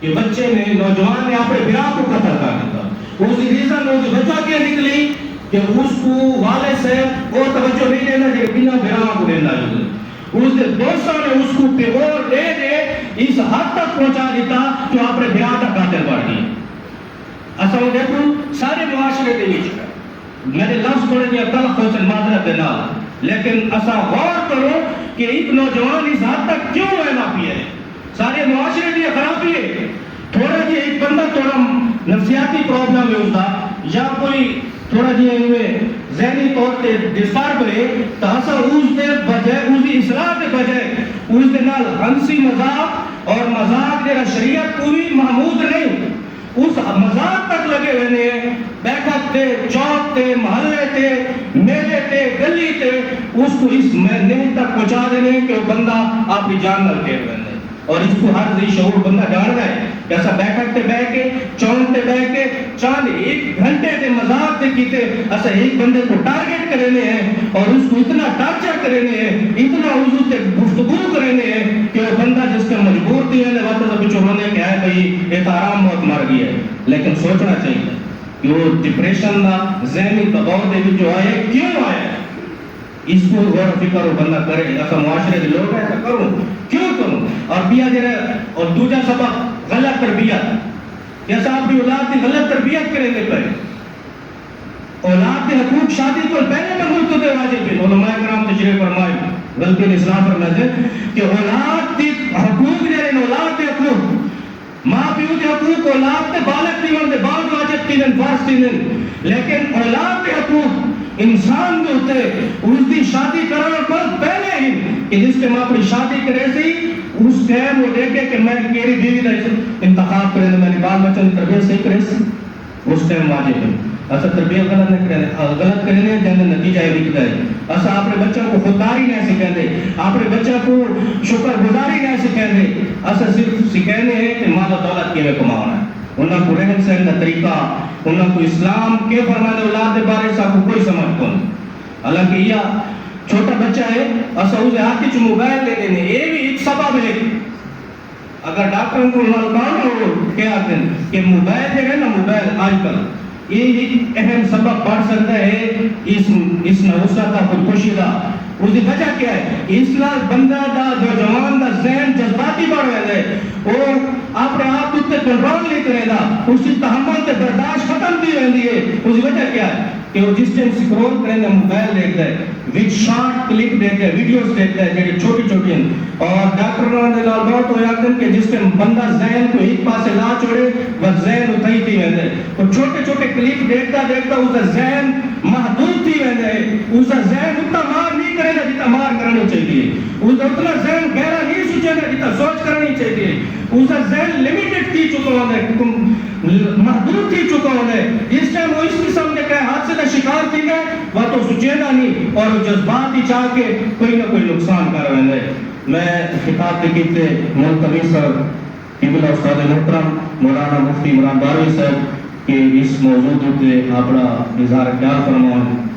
کہ بچے نے نوجوان نے اپنے برا کو قتل کر دیتا. اس ریزن اس وجہ کیا نکلی کہ اس کو والد سے وہ توجہ نہیں دینا کہ بنا برا کو دینا ہے. اس کے دوستوں نے اس کو پیغور دے دے اس حد تک پہنچا دیتا کہ اپنے برا کا قاتل بڑھ گئی. اصل دیکھو سارے معاشرے کے بیچ میرے لفظ تھوڑے دیا تلخ ہو سے معذرت دینا، لیکن اصا غور کرو کہ ایک نوجوان اس حد تک کیوں رہنا پی ہے. سارے معاشرے کی خرابی ہے. تھوڑا جی ایک بندہ تھوڑا نفسیاتی پرابلم ہے اس کا یا کوئی تھوڑا جی ذہنی طور پہ ڈسٹرب ہے تو اصا اس دے بجائے اس کی اصلاح کے بجائے اس دے نال ہنسی مذاق اور مذاق جڑا شریعت کو بھی محمود نہیں اس مذاق تک لگے ہوئے ہیں. بیٹھک تے چوک تے محلے تے میلے تے گلی تے اس کو اس نہیں تک پہنچا دینے کہ وہ بندہ اپنی جان نہ کہہ رہے ہیں. اور اس کو ہر ذی شعور بندہ جان رہا ہے کہ ایسا بیٹھک تے بیٹھ کے چوک تے بیٹھ کے چاند ایک گھنٹے تے مذاق تے کیتے ایسا ایک بندے کو ٹارگٹ کرنے ہیں اور اس کو اتنا ٹارچر کرنے ہیں اتنا اس سے گفتگو کرنے ہیں کہ وہ بندہ جس کے مجبور تھی ہے واپس ابھی چوڑنے کہ ہے بھئی یہ تو آرام موت مر گئی ہے. لیکن سوچنا چاہیے کہ وہ ڈپریشن دا ذہنی دباؤ دے جو آئے کیوں آئے اس کو غور فکر وہ بندہ کرے. ایسا معاشرے کے لوگ ایسا کروں کیوں کروں. اور بیا جرے اور دوجا سبق غلط تربیت. جیسا آپ کی اولاد کی غلط تربیت کریں گے پہلے اولاد کے حقوق شادی کو پہلے میں ملک دے واجب ہے. علماء کرام تشریح فرمائے بلکہ اسلام فرماتے کہ اولاد کے حقوق جڑے اولاد کے حقوق ماں پیو کے حقوق اولاد کے بالغ نہیں ہوتے بعض واجب تین فرض تین لیکن اولاد کے حقوق انسان کے ہوتے اس کی شادی کرنے پر پہلے ہی کہ جس کے ماں اپنی شادی کرے سی اس ٹائم وہ دیکھے کہ میں کیری بیوی کا انتخاب کرے میں بال بچوں کی تربیت صحیح کرے سی اس ٹائم واجب ہے. ایسا تربیت غلط نہیں کرے غلط کرنے جن نتیجہ یہ نکلتا ہے. ایسا اپنے بچوں کو خودداری نہیں سکھا دے اپنے بچوں کو شکر گزاری نہیں سکھا دے. ایسا صرف سکھانے ہیں کہ مال و دولت کیویں کمانا ہے. انہوں کو رہن سہن کا طریقہ انہوں کو اسلام کے فرمانے اولاد کے بارے سے کو کوئی سمجھ کون. حالانکہ یہ چھوٹا بچہ ہے ایسا اسے ہاتھ کی موبائل لے لینے یہ بھی ایک سبب ہے. اگر ڈاکٹر کو معلوم ہو کیا آتے ہیں کہ موبائل جو ہے نا موبائل آج کل یہ ایک اہم سبب بڑھ سکتا ہے اس نوسہ کا خودکشی کا. اس کی وجہ کیا ہے اس نال بندہ دا نوجوان دا ذہن جذباتی بڑھ رہا ہے وہ اپنے آپ تے کنٹرول نہیں کرے گا اس کی تحمل تے برداشت ختم بھی رہتی ہے. اس کی وجہ کیا ہے کہ وہ جس ٹائم سکرول کریں گے موبائل دیکھتا ہے وچ شارٹ کلپ دیکھتا ہے ویڈیوز دیکھتا ہے جڑی چھوٹی چھوٹی ہیں. اور ڈاکٹروں نے لال بہت ہو جاتے ہیں کہ جس ٹائم بندہ ذہن کو ایک پاسے لا چھوڑے وہ ذہن اتائی تھی رہتا ہے. وہ چھوٹے چھوٹے کلپ دیکھتا دیکھتا اس کا ذہن محدود تھی رہتا ہے. اس کا ذہن اتنا مار نہیں کرے گا جتنا مار کرنا چاہیے. اس کا اتنا ذہن گہرا نہیں سوچے گا جتنا سوچ کرنی چاہیے. اس کا ذہن لمیٹڈ تھی چکا ہوتا ہے محدود تھی چکا ہوتا ہے. اس ٹائم وہ اس قسم کے حادثے کا شکار تھی گئے وہ تو سوچے گا نہیں اور جذبات ہی چاہ کے کوئی نہ کوئی نقصان کر رہے ہیں. میں خطاب کے ملتوی سر قبلہ استاد محترم مولانا مفتی عمران باروی صاحب کہ اس موضوع پہ اپنا اظہار خیال فرمائیں.